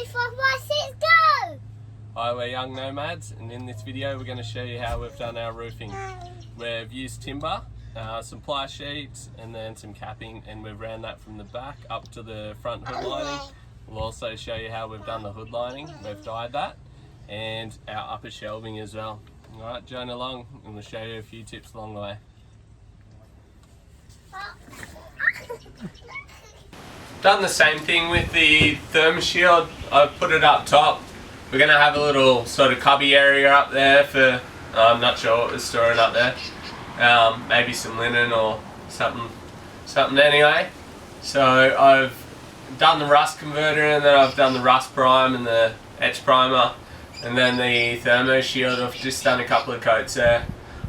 3, 4, 5, 6, go! Hi, we're Young Nomads, and in this video we're going to show you how we've done our roofing. We've used timber, some ply sheets and then some capping, and we've ran that from the back up to the front hood lining. We'll also show you how we've done the hood lining. We've dyed that, and our upper shelving as well. Alright, join along and we'll show you a few tips along the way. Done the same thing with the thermal shield. I've put it up top. We're going to have a little sort of cubby area up there for, I'm not sure what we're storing up there. Maybe some linen or something anyway. So I've done the rust converter, and then I've done the rust prime and the etch primer, and then the thermo shield. I've just done a couple of coats there.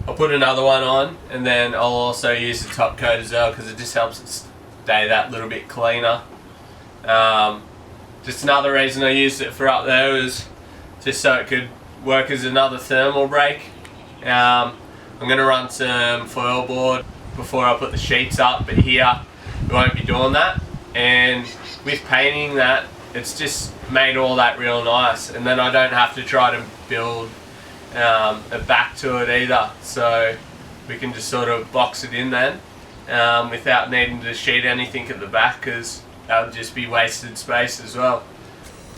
I'll put another one on, and then I'll also use the top coat as well because it just helps it stay that little bit cleaner. Just another reason I used it for up there was just so it could work as another thermal break. I'm going to run some foil board before I put the sheets up, but here we won't be doing that. And with painting that, it's just made all that real nice, and then I don't have to try to build a back to it either, so we can just sort of box it in then without needing to sheet anything at the back, because that would just be wasted space as well.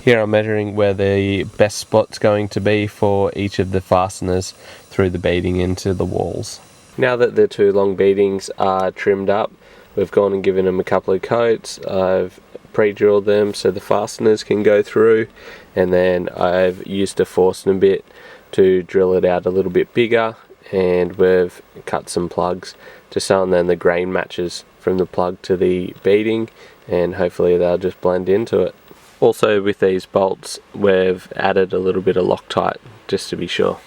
Here I'm measuring where the best spot's going to be for each of the fasteners through the beading into the walls. Now that the two long beadings are trimmed up, we've gone and given them a couple of coats. I've pre-drilled them so the fasteners can go through, and then I've used a Forstner bit to drill it out a little bit bigger, and we've cut some plugs just so then the grain matches from the plug to the beading, and hopefully they'll just blend into it. Also with these bolts we've added a little bit of Loctite just to be sure.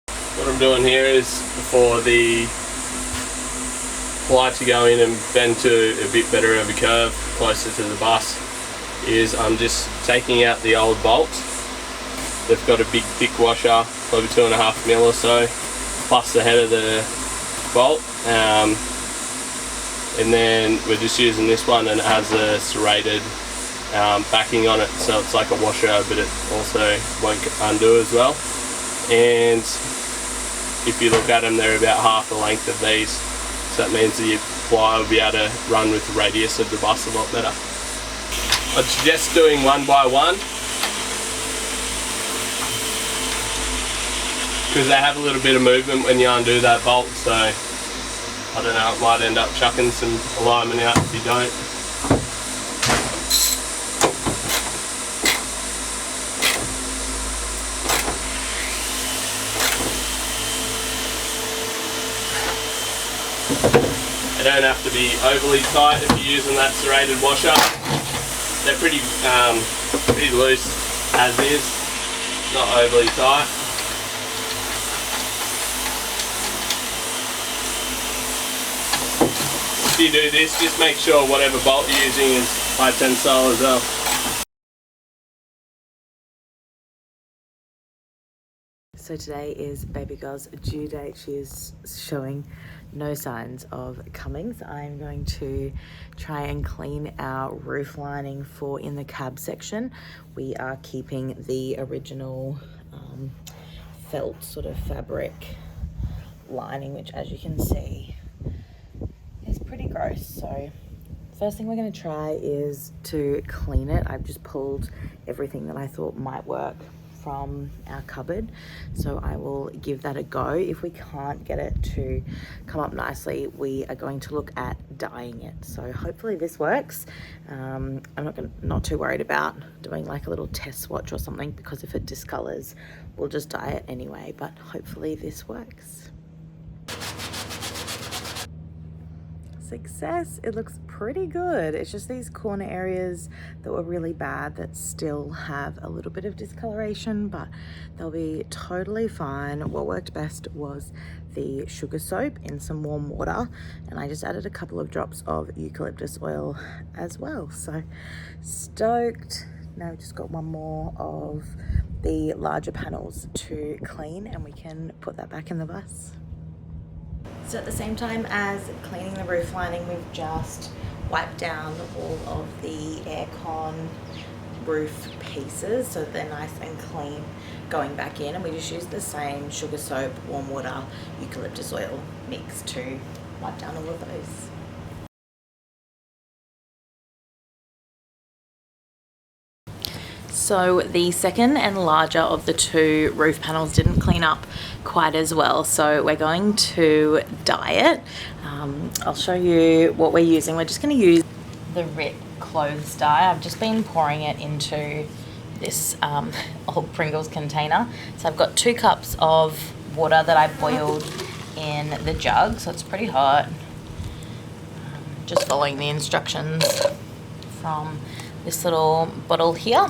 What I'm doing here is for the ply to go in and bend to a bit better of a curve closer to the bus, is I'm just taking out the old bolts. They've got a big thick washer, probably 2.5 mil or so, plus the head of the bolt, and then we're just using this one, and it has a serrated backing on it, so it's like a washer, but it also won't undo as well. And if you look at them, they're about half the length of these, so that means that your ply will be able to run with the radius of the bus a lot better. I'd suggest doing one by one, because they have a little bit of movement when you undo that bolt, so I don't know, it might end up chucking some alignment out if you don't. They don't have to be overly tight if you're using that serrated washer. They're pretty loose as is, not overly tight. If you do this, just make sure whatever bolt you're using is high tensile as well. So today is baby girl's due date. She is showing no signs of coming, so I'm going to try and clean our roof lining for in the cab section. We are keeping the original felt sort of fabric lining, which as you can see is pretty gross. So first thing we're going to try is to clean it. I've just pulled everything that I thought might work from our cupboard, so I will give that a go. If we can't get it to come up nicely, we are going to look at dyeing it. So hopefully this works. I'm not too worried about doing like a little test swatch or something, because if it discolors, we'll just dye it anyway, but hopefully this works. Success. It looks pretty good. It's just these corner areas that were really bad that still have a little bit of discoloration, but they'll be totally fine. What worked best was the sugar soap in some warm water, and I just added a couple of drops of eucalyptus oil as well. So stoked. Now we've just got one more of the larger panels to clean, and we can put that back in the bus. So at the same time as cleaning the roof lining, we've just wiped down all of the aircon roof pieces so they're nice and clean going back in, and we just use the same sugar soap, warm water, eucalyptus oil mix to wipe down all of those. So the second and larger of the two roof panels didn't clean up quite as well, so we're going to dye it. I'll show you what we're using. We're just going to use the Rit clothes dye. I've just been pouring it into this old Pringles container. So I've got 2 cups of water that I boiled in the jug, so it's pretty hot. Just following the instructions from this little bottle here.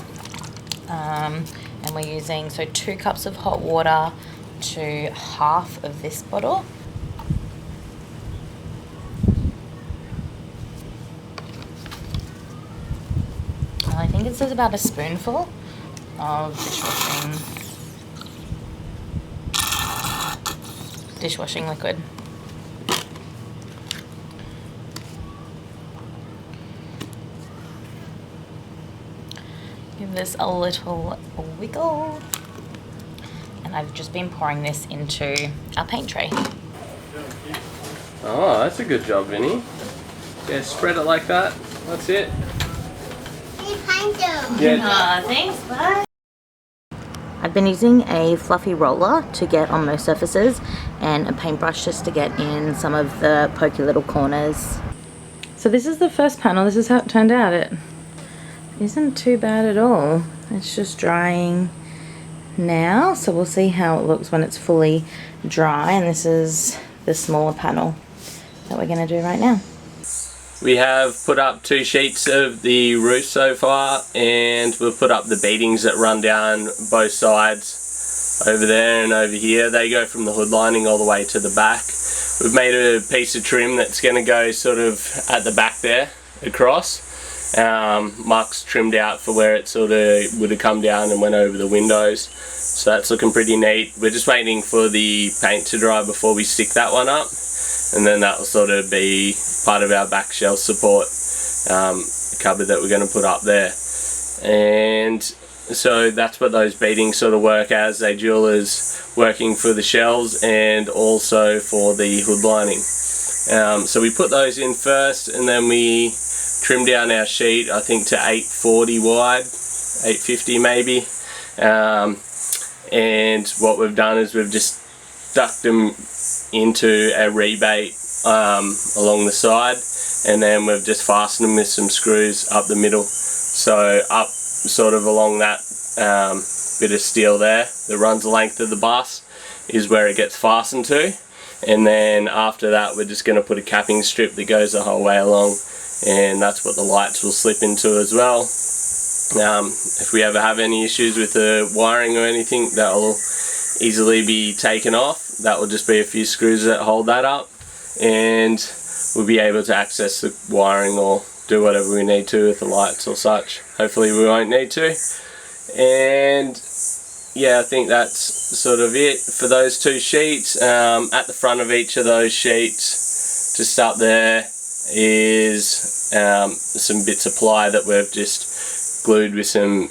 And we're using 2 cups of hot water to half of this bottle. And I think it says about a spoonful of dishwashing liquid. Give this a little wiggle, and I've just been pouring this into our paint tray. Oh, that's a good job, Vinny. Yeah, spread it like that. That's it. Yeah. Thanks, bye. I've been using a fluffy roller to get on most surfaces and a paintbrush just to get in some of the pokey little corners. So this is the first panel. This is how it turned out. It isn't too bad at all. It's just drying now, so we'll see how it looks when it's fully dry. And this is the smaller panel that we're going to do right now. We have put up 2 sheets of the roof so far, and we've put up the beadings that run down both sides over there and over here. They go from the hood lining all the way to the back. We've made a piece of trim that's going to go sort of at the back there across. Mark's trimmed out for where it sort of would have come down and went over the windows, so that's looking pretty neat. We're just waiting for the paint to dry before we stick that one up, and then that will sort of be part of our back shelf support cupboard that we're going to put up there. And so that's what those beadings sort of work as. They dual as working for the shelves and also for the hood lining. So we put those in first, and then we trim down our sheet, I think to 840 wide, 850 maybe. And what we've done is we've just ducked them into a rebate along the side, and then we've just fastened them with some screws up the middle. So up sort of along that bit of steel there that runs the length of the bus is where it gets fastened to. And then after that we're just going to put a capping strip that goes the whole way along, and that's what the lights will slip into as well. If we ever have any issues with the wiring or anything, that will easily be taken off. That will just be a few screws that hold that up, and we'll be able to access the wiring or do whatever we need to with the lights or such. Hopefully we won't need to. And yeah, I think that's sort of it for those 2 sheets. At the front of each of those sheets, just up there, is some bits of ply that we've just glued with some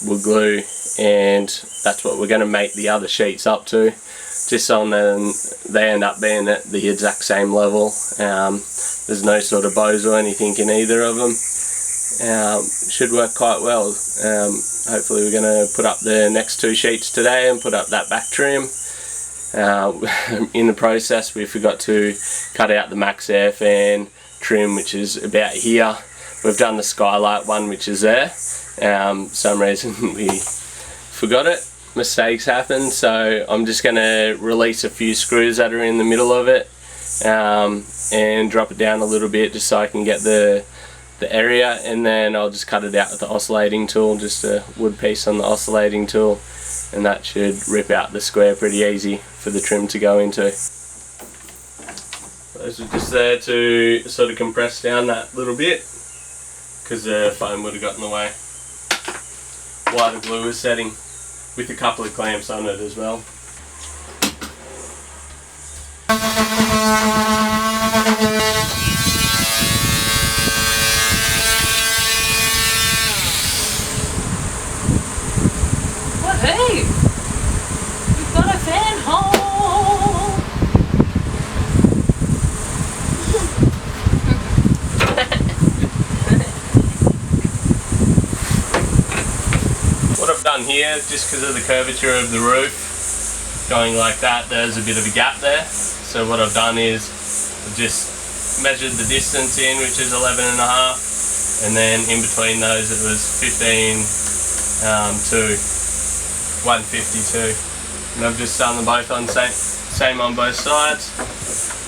wood glue, and that's what we're going to make the other sheets up to, just so then they end up being at the exact same level. There's no sort of bows or anything in either of them. Should work quite well. Hopefully we're going to put up the next 2 sheets today and put up that back trim. In the process we forgot to cut out the max air fan trim, which is about here. We've done the skylight one, which is there. Some reason we forgot it. Mistakes happen, so I'm just going to release a few screws that are in the middle of it and drop it down a little bit just so I can get the area, and then I'll just cut it out with the oscillating tool, just a wood piece on the oscillating tool, and that should rip out the square pretty easy for the trim to go into. Those are just there to sort of compress down that little bit because the foam would have got in the way while the glue was setting, with a couple of clamps on it as well. here, just because of the curvature of the roof, going like that, there's a bit of a gap there. So what I've done is I've just measured the distance in, which is 11.5, and then in between those it was 15 to 152, and I've just done them both on same on both sides.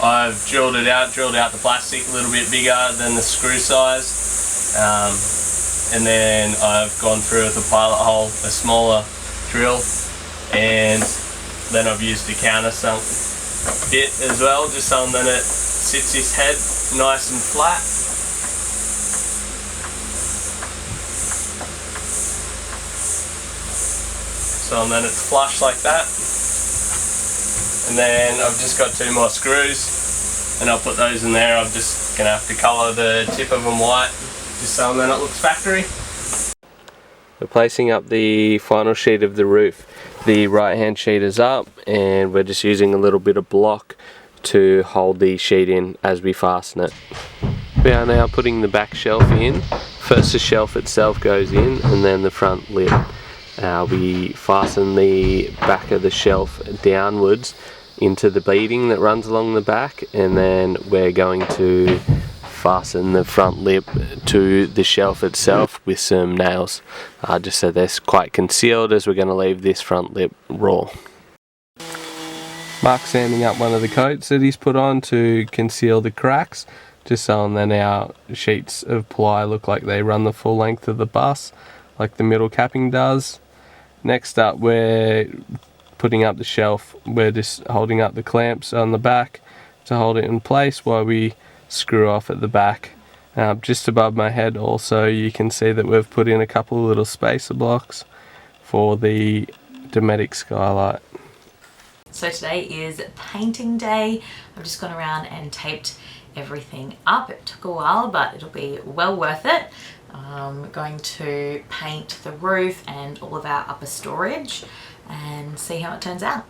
I've drilled out the plastic a little bit bigger than the screw size, and then I've gone through with a pilot hole, a smaller drill, and then I've used a countersunk bit as well, just so that it sits this head nice and flat. So then it's flush like that. And then I've just got 2 more screws, and I'll put those in there. I'm just gonna have to colour the tip of them white, just so then it looks factory. We're placing up the final sheet of the roof. The right hand sheet is up, and we're just using a little bit of block to hold the sheet in as we fasten it. We are now putting the back shelf in. First the shelf itself goes in, and then the front lip. We fasten the back of the shelf downwards into the beading that runs along the back, and then we're going to fasten the front lip to the shelf itself with some nails, just so they're quite concealed, as we're going to leave this front lip raw. Mark's sanding up one of the coats that he's put on to conceal the cracks, just so then our sheets of ply look like they run the full length of the bus, like the middle capping does. Next up, we're putting up the shelf. We're just holding up the clamps on the back to hold it in place while we screw off at the back. Just above my head also, you can see that we've put in a couple of little spacer blocks for the Dometic skylight. So today is painting day. I've just gone around and taped everything up. It took a while, but it'll be well worth it. We're going to paint the roof and all of our upper storage and see how it turns out.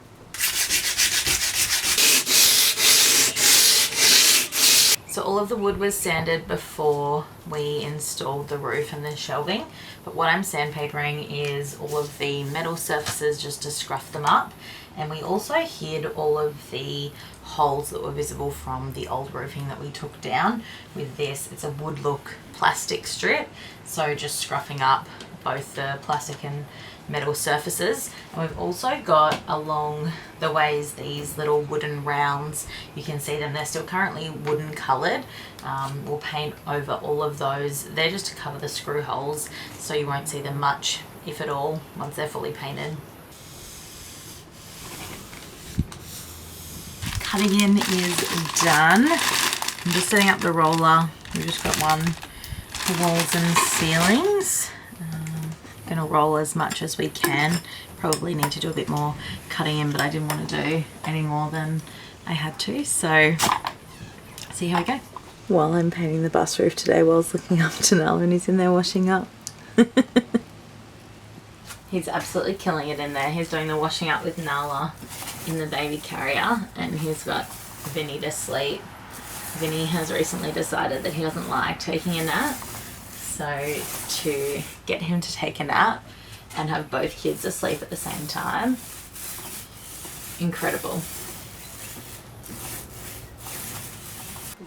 So all of the wood was sanded before we installed the roof and the shelving, but what I'm sandpapering is all of the metal surfaces just to scruff them up, and we also hid all of the holes that were visible from the old roofing that we took down with this. It's a wood look plastic strip, so just scruffing up both the plastic and metal surfaces. And we've also got along the ways these little wooden rounds, you can see them, they're still currently wooden coloured. We'll paint over all of those. They're just to cover the screw holes, so you won't see them much, if at all, once they're fully painted. Cutting in is done. I'm just setting up the roller. We've just got one for walls and ceilings. Going to roll as much as we can. Probably need to do a bit more cutting in, but I didn't want to do any more than I had to, so see how I go. While I'm painting the bus roof today, Will's looking after Nell and he's in there washing up. He's absolutely killing it in there. He's doing the washing up with Nala in the baby carrier, and he's got Vinny to sleep. Vinny has recently decided that he doesn't like taking a nap, so to get him to take a nap and have both kids asleep at the same time, incredible.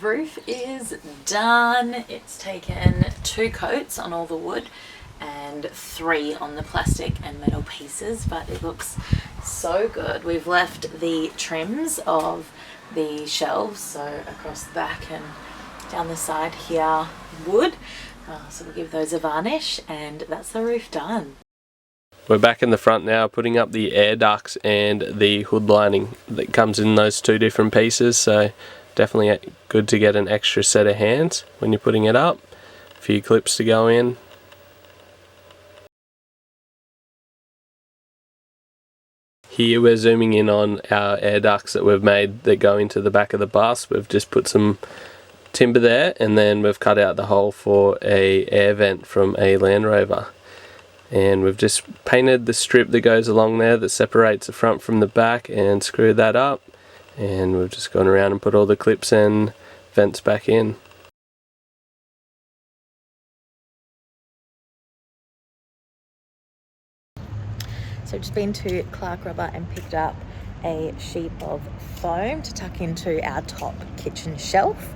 Roof is done. It's taken 2 coats on all the wood and 3 on the plastic and metal pieces, but it looks so good. We've left the trims of the shelves, so across the back and down the side here, wood. So we'll give those a varnish, and that's the roof done. We're back in the front now, putting up the air ducts and the hood lining that comes in those 2 different pieces, so definitely good to get an extra set of hands when you're putting it up. A few clips to go in. Here we're zooming in on our air ducts that we've made that go into the back of the bus. We've just put some timber there, and then we've cut out the hole for a air vent from a Land Rover. And we've just painted the strip that goes along there that separates the front from the back and screwed that up. And we've just gone around and put all the clips and vents back in. So I've just been to Clark Rubber and picked up a sheet of foam to tuck into our top kitchen shelf.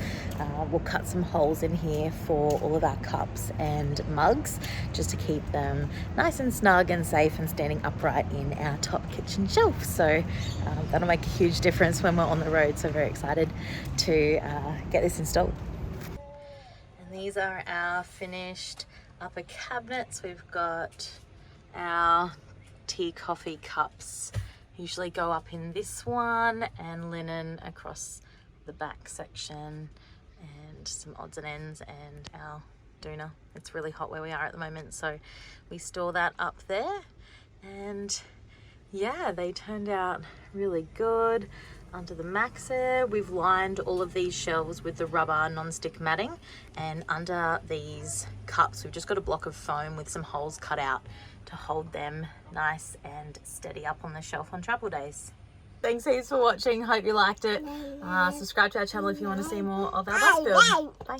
We'll cut some holes in here for all of our cups and mugs just to keep them nice and snug and safe and standing upright in our top kitchen shelf. So that'll make a huge difference when we're on the road, so very excited to get this installed. And these are our finished upper cabinets. We've got our tea coffee cups usually go up in this one, and linen across the back section, and some odds and ends, and our doona. It's really hot where we are at the moment, so we store that up there. And yeah, they turned out really good. Under the Maxer, we've lined all of these shelves with the rubber non-stick matting, and under these cups we've just got a block of foam with some holes cut out to hold them nice and steady up on the shelf on travel days. Thanks heaps for watching, hope you liked it. Subscribe to our channel if you want to see more of our bus build. Bye.